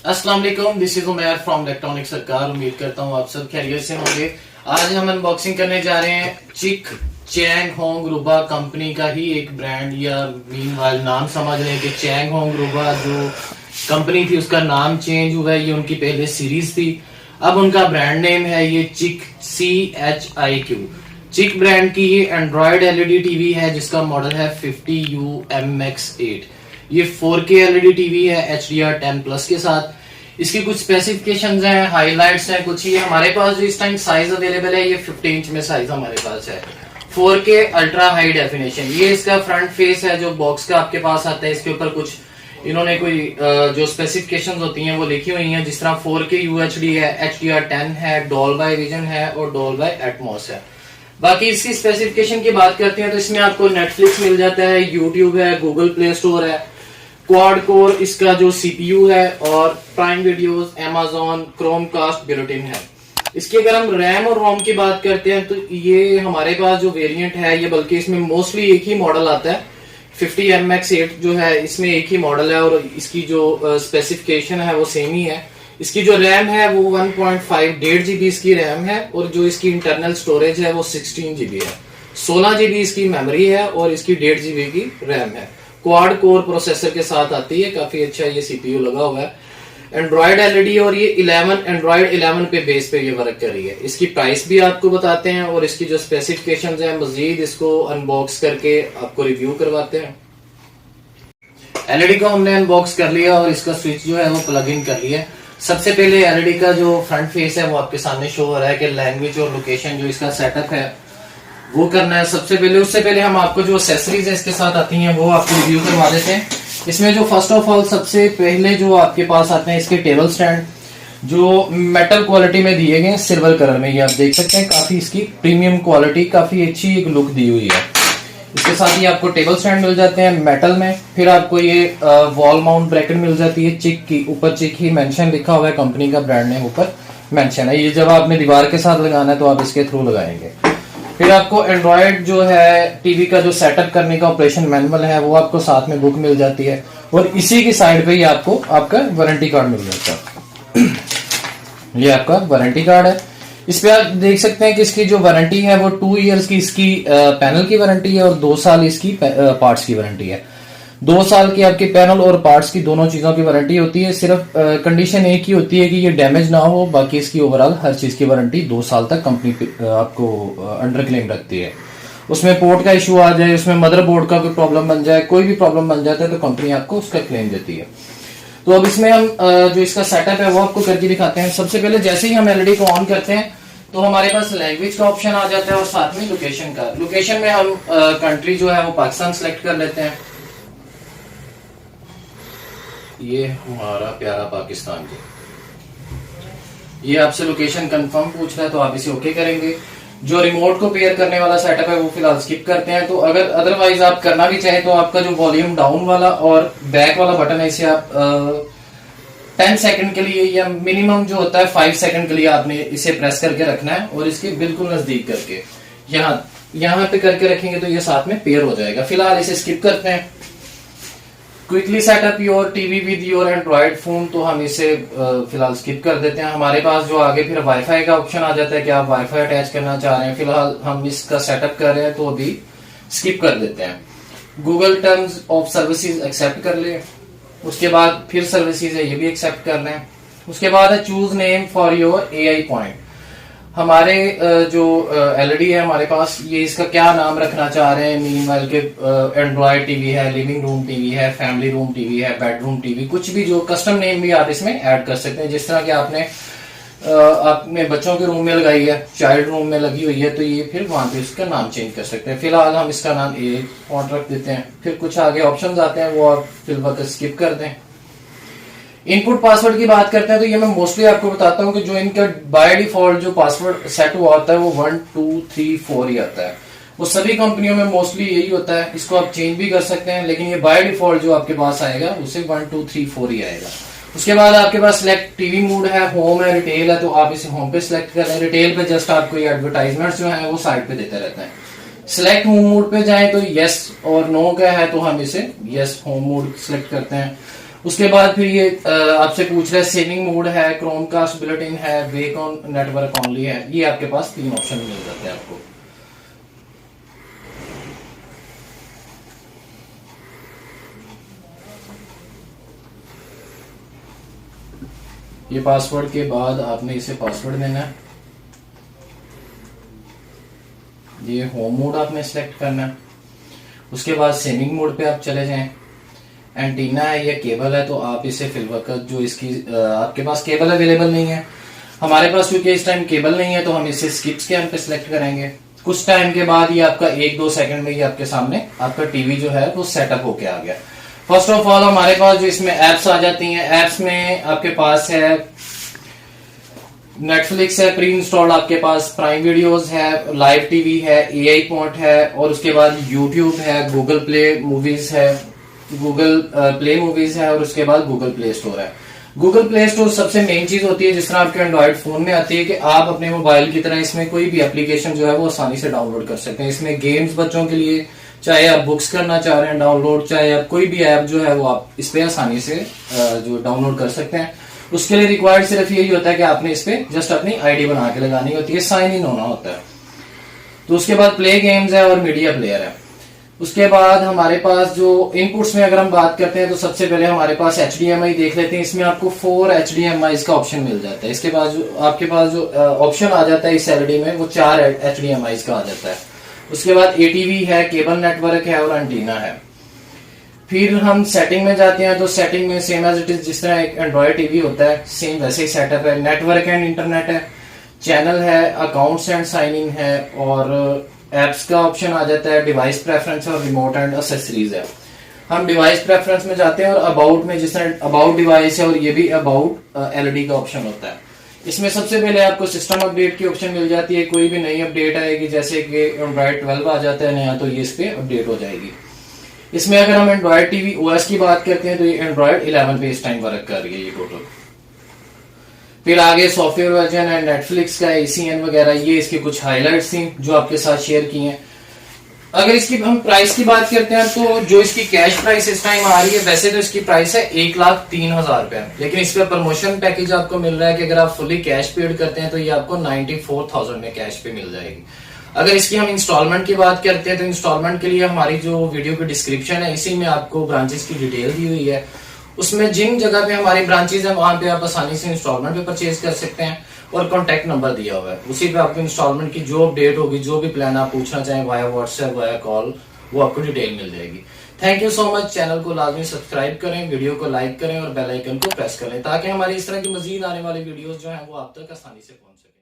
अस्सलाम वालेकुम, this is Umair from electronic सरकार। उम्मीद करता हूँ आप सब खैरियत से होंगे। आज हम अनबॉक्सिंग करने जा रहे हैं चिक चैंग होंग रूबा कंपनी का ही एक ब्रांड, या मीनवाइल नाम समझ लें कि चैंग होंग रूबा जो कंपनी थी उसका नाम चेंज हुआ है। ये उनकी पहले सीरीज थी, अब उनका ब्रांड नेम है ये चिक CHIQ। चिक ब्रांड की ये एंड्रॉयड एलईडी टीवी है जिसका मॉडल है 50UMX8। ये 4K एलईडी टीवी है HDR10+ के साथ। इसकी कुछ स्पेसिफिकेशंस हैं, हाइलाइट्स हैं कुछ। ये हमारे पास जो इस टाइम साइज अवेलेबल है ये 50 इंच में साइज हमारे पास है। 4K अल्ट्रा हाई डेफिनेशन ये इसका फ्रंट फेस है जो बॉक्स का आपके पास आता है। इसके ऊपर कुछ इन्होंने कोई जो स्पेसिफिकेशंस होती हैं वो लिखी हुई हैं, जिस तरह 4K UHD है, HDR10 है, डॉल्बी विजन है और डॉल्बी एटमॉस है। बाकी इसकी स्पेसिफिकेशन की बात करते हैं तो इसमें आपको नेटफ्लिक्स मिल जाता है, यूट्यूब है, गूगल प्ले स्टोर है, क्वाड कोर इसका जो CPU है और prime videos, Amazon, Chromecast built in है। इसकी अगर हम रैम और रोम की बात करते हैं तो ये हमारे पास जो वेरिएंट है ये बल्कि इसमें मोस्टली एक ही मॉडल आता है। 50MX8 जो है इसमें एक ही मॉडल है और इसकी जो स्पेसिफिकेशन है वो सेम ही है। इसकी जो रैम है वो 1.5 GB इसकी रैम है और जो इसकी इंटरनल स्टोरेज है वो 16 GB है। 16 GB इसकी मेमोरी है और इसकी 1.5 GB की रैम है। क्वाड कोर प्रोसेसर के साथ आती है, काफी अच्छा ये CPU लगा हुआ है। एंड्रॉयड एलईडी और ये एंड्रॉयड 11 पे बेस पे ये वर्क कर रही है। इसकी प्राइस भी आपको बताते हैं और इसकी जो स्पेसिफिकेशंस हैं मजीद इसको अनबॉक्स करके आपको रिव्यू करवाते हैं। एलईडी को हमने अनबॉक्स कर लिया और इसका स्विच जो है वो प्लग इन कर लिया। सबसे पहले एलईडी का जो फ्रंट फेस है वो आपके सामने शो हो रहा है कि लैंग्वेज और लोकेशन जो इसका सेटअप है वो करना है सबसे पहले। उससे पहले हम आपको जो एक्सेसरीज है इसके साथ आती हैं वो आपको रिव्यू करवा देते हैं। इसमें जो फर्स्ट ऑफ ऑल सबसे पहले जो आपके पास आते हैं इसके टेबल स्टैंड जो मेटल क्वालिटी में दिए गए हैं, सिल्वर कलर में। ये आप देख सकते हैं काफी इसकी प्रीमियम क्वालिटी, काफी अच्छी एक लुक दी हुई है। इसके साथ ही आपको टेबल स्टैंड मिल जाते हैं मेटल में। फिर आपको ये वॉल माउंट ब्रैकेट मिल जाती है चिक की। ऊपर चिक ही मेंशन लिखा हुआ है, कंपनी का ब्रांड नेम ऊपर मेंशन है। ये जब आपने दीवार के साथ लगाना है तो आप इसके थ्रू लगाएंगे। फिर आपको एंड्रॉयड जो है टीवी का जो सेटअप करने का ऑपरेशन मैनुअल है वो आपको साथ में बुक मिल जाती है और इसी की साइड पे ही आपको आपका वारंटी कार्ड मिल जाता है। ये आपका वारंटी कार्ड है। इस पे आप देख सकते हैं कि इसकी जो वारंटी है वो 2 इयर्स की इसकी पैनल की वारंटी है और 2 साल इसकी पार्ट्स की वारंटी है। 2 साल की आपके पैनल और पार्ट्स की दोनों चीजों की वारंटी होती है। सिर्फ कंडीशन एक ही होती है कि ये डैमेज ना हो, बाकी इसकी ओवरऑल हर चीज की वारंटी 2 साल तक कंपनी आपको अंडर क्लेम रखती है। उसमें पोर्ट का इशू आ जाए, उसमें मदरबोर्ड का कोई प्रॉब्लम बन जाए, कोई भी प्रॉब्लम बन जाता है तो कंपनी आपको उसका क्लेम देती है। तो अब इसमें हम जो इसका सेटअप है वो आपको करके दिखाते हैं। सबसे पहले जैसे ही हम एलईडी को ऑन करते हैं तो हमारे पास लैंग्वेज का ऑप्शन आ जाता है और साथ में लोकेशन का। लोकेशन में हम कंट्री जो है वो पाकिस्तान सेलेक्ट कर लेते हैं। ये हमारा प्यारा पाकिस्तान जी। ये आपसे लोकेशन कंफर्म पूछ रहा है तो आप इसे ओके करेंगे। जो रिमोट को पेयर करने वाला सेटअप है वो फिलहाल स्किप करते हैं। तो अगर अदरवाइज आप करना भी चाहें तो आपका जो वॉल्यूम डाउन वाला और बैक वाला बटन है इसे आप 10 सेकंड के लिए या मिनिमम जो होता है 5 सेकंड के लिए आपने इसे प्रेस करके रखना है और इसके बिल्कुल नजदीक करके यहाँ पे करके रखेंगे तो ये साथ में पेयर हो जाएगा। फिलहाल इसे स्किप करते हैं। Quickly setup your TV with your Android phone, तो हम इसे फिलहाल स्किप कर देते हैं। हमारे पास जो आगे फिर वाईफाई का ऑप्शन आ जाता है कि आप वाईफाई अटैच करना चाह रहे हैं। फिलहाल हम इसका सेटअप कर रहे हैं तो अभी स्किप कर देते हैं। Google terms of services accept कर ले। उसके बाद फिर सर्विसेज है ये भी एक्सेप्ट कर लें। उसके बाद है choose name for your AI point. हमारे जो एलईडी है हमारे पास ये इसका क्या नाम रखना चाह रहे हैं। मीनवाइल के एंड्रॉयड टीवी है, लिविंग रूम टीवी है, फैमिली रूम टीवी है, बेडरूम टीवी, कुछ भी जो कस्टम नेम भी आप इसमें ऐड कर सकते हैं। जिस तरह कि आपने बच्चों के रूम में लगाई है, चाइल्ड रूम में लगी हुई है तो ये फिर वहां पे इसका नाम चेंज कर सकते हैं। फिलहाल हम इसका नाम AI पॉइंट रख देते हैं। फिर कुछ आगे ऑप्शंस आते हैं वो आप फिलहाल स्किप कर दें। इनपुट पासवर्ड की बात करते हैं तो ये मैं मोस्टली आपको बताता हूं कि जो इनका बाय डिफॉल्ट जो पासवर्ड सेट हुआ होता है वो 1 2 3 4 ही आता है। वो सभी कंपनियों में मोस्टली यही होता है। इसको आप चेंज भी कर सकते हैं लेकिन ये बाय डिफॉल्ट जो आपके पास आएगा उसे 1 2 3 4 ही आएगा। उसके बाद आपके पास सिलेक्ट टीवी मोड है, होम है, रिटेल है, तो आप इसे होम पे सिलेक्ट कर लें। रिटेल पे जस्ट आपको ये एडवर्टाइजमेंट जो है वो साइड पे देते रहते हैं। सिलेक्ट होम मोड पे जाए तो यस और नो का है तो हम इसे यस होम मोड सिलेक्ट करते हैं। उसके बाद फिर ये आपसे पूछ रहा है सेविंग मोड है, क्रोमकास्ट बुलेटिन है, वेक ऑन नेटवर्क ओनली है। ये आपके पास 3 ऑप्शन मिल जाते हैं आपको। ये पासवर्ड के बाद आपने इसे पासवर्ड देना है। ये होम मोड आपने सिलेक्ट करना है। उसके बाद सेविंग मोड पे आप चले जाएं। एंटीना है या केबल है तो आप इसे फिलवक्त जो इसकी आपके पास केबल अवेलेबल नहीं है, हमारे पास क्योंकि इस टाइम केबल नहीं है तो हम इसे स्किप स्कैन पे सिलेक्ट करेंगे। कुछ टाइम के बाद ये आपका 1-2 सेकंड में ही आपके सामने आपका टीवी जो है वो सेटअप होके आ गया। फर्स्ट ऑफ ऑल हमारे पास जो इसमें एप्स आ जाती हैं, एप्स में आपके पास है नेटफ्लिक्स है प्री इंस्टॉल्ड, आपके पास प्राइम वीडियोस है, लाइव टीवी है, एआई पॉइंट है, और उसके बाद यूट्यूब है, गूगल प्ले मूवीज है, गूगल प्ले मूवीज है, और उसके बाद गूगल प्ले स्टोर है। गूगल प्ले स्टोर सबसे मेन चीज होती है जिस तरह आपके एंड्रॉइड फोन में आती है कि आप अपने मोबाइल की तरह इसमें कोई भी एप्लीकेशन जो है वो आसानी से डाउनलोड कर सकते हैं। इसमें गेम्स बच्चों के लिए, चाहे आप बुक्स करना चाह रहे हैं डाउनलोड, चाहे आप कोई भी ऐप जो है वो आप इस पे आसानी से जो डाउनलोड कर सकते हैं। उसके लिए रिक्वायर्ड सिर्फ यही होता है कि आपने इस पे जस्ट अपनी आईडी बना के लगानी होती है, साइन इन होना होता है। तो उसके बाद प्ले गेम्स है और मीडिया प्लेयर है। उसके बाद हमारे पास जो इनपुट्स में अगर हम बात करते हैं तो सबसे पहले हमारे पास HDMI देख लेते हैं। इसमें आपको 4 HDMI का ऑप्शन मिल जाता है। इसके बाद जो आपके पास जो ऑप्शन आ जाता है इस एलईडी में वो 4 HDMI का आ जाता है। उसके बाद ATV है, केबल नेटवर्क है और एंटीना है। फिर हम सेटिंग में जाते हैं तो सेटिंग में सेम एज इट इज जिस तरह एक एंड्रॉइड टीवी होता है सेम वैसे ही सेटअप है। नेटवर्क एंड इंटरनेट है, चैनल है, अकाउंट्स एंड साइन इन है, और एप्स का ऑप्शन आ जाता है, डिवाइस प्रेफरेंस और रिमोट एंड एक्सेसरीज है। हम डिवाइस प्रेफरेंस में जाते हैं और अबाउट में जिस तरह अबाउट डिवाइस है और ये भी अबाउट एलईडी का ऑप्शन होता है। इसमें सबसे पहले आपको सिस्टम अपडेट की ऑप्शन मिल जाती है। कोई भी नई अपडेट आएगी जैसे कि एंड्रॉइड 12 आ जाता है नया तो ये इस पे अपडेट हो जाएगी। इसमें अगर हम एंड्रॉइड टीवी ओएस की बात करते हैं तो ये एंड्रॉइड 11 पे इस टाइम वर्क कर रही है ये टोटल। फिर आगे सॉफ्टवेयर वर्जन है, नेटफ्लिक्स का, ACN वगैरह, ये इसके कुछ हाइलाइट्स थी जो आपके साथ शेयर की हैं। अगर इसकी हम प्राइस की बात करते हैं तो जो इसकी कैश प्राइस इस टाइम आ रही है वैसे तो इसकी प्राइस है 1,03,000 रुपए, लेकिन इस पे प्रमोशन पैकेज आपको मिल रहा है कि अगर आप फुली कैश पेड करते हैं तो ये आपको 94,000 में कैश पे मिल जाएगी। अगर इसकी हम इंस्टॉलमेंट की बात करते हैं तो इंस्टॉलमेंट के लिए हमारी जो वीडियो की डिस्क्रिप्शन है इसी में आपको ब्रांचेस की डिटेल दी हुई है। उसमें जिन जगह पे हमारी ब्रांचेस हैं वहां पे आप आसानी से इंस्टॉलमेंट पे परचेज कर सकते हैं, और कॉन्टैक्ट नंबर दिया हुआ है उसी पे आपको इंस्टॉलमेंट की जो अपडेट होगी, जो भी प्लान आप पूछना चाहें वाया व्हाट्सएप वाया कॉल, वो आपको डिटेल मिल जाएगी। Thank you so much. Channel को लाजमी सब्सक्राइब करें, वीडियो को लाइक करें और बेल आइकन को प्रेस करें ताकि हमारी इस तरह की मजीद आने वाली वीडियोस जो हैं वो आप तक आसानी से पहुंच सके।